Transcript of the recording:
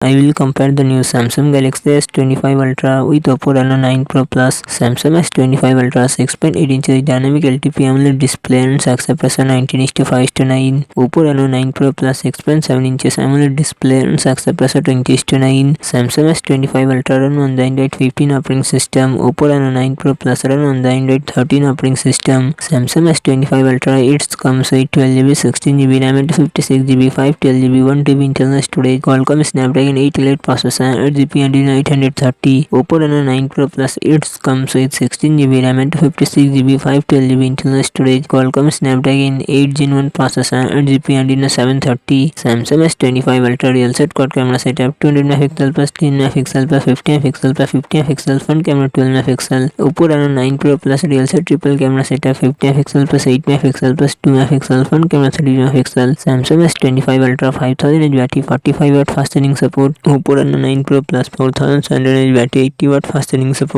I will compare the new Samsung Galaxy S25 Ultra with Oppo Reno 9 Pro Plus. Samsung S25 Ultra 6.8 inches dynamic LTP AMOLED display and success ratio 19:5:9. Oppo Reno 9 Pro Plus 6.7 inches AMOLED display and success ratio 20:9. Samsung S25 Ultra run on the Android 15 operating system. Oppo Reno 9 Pro Plus run on the Android 13 operating system. Samsung S25 Ultra it comes with 12GB, 16GB RAM and 56GB, 512GB, 1TB internal storage. Qualcomm Snapdragon 888 processor, 8GB Adreno 830. Oppo Reno 9 Pro Plus it comes with 16GB RAM and 56GB, 512GB internal storage. Qualcomm Snapdragon 8 Gen 1 processor, 8GB Adreno 730. Samsung S25 Ultra real set quad camera setup 200 MP plus 10 MP plus 50 MP plus 50 MP front camera 12 MP. Oppo Reno 9 Pro Plus real set triple camera setup 50 MP plus 8 MP plus 2 MP front camera 30 MP. Samsung S25 Ultra 5000 mAh battery, 45 watt fast charging support. Oppo Reno 9 Pro Plus 4000 mAh battery, 80 watt fast charging support.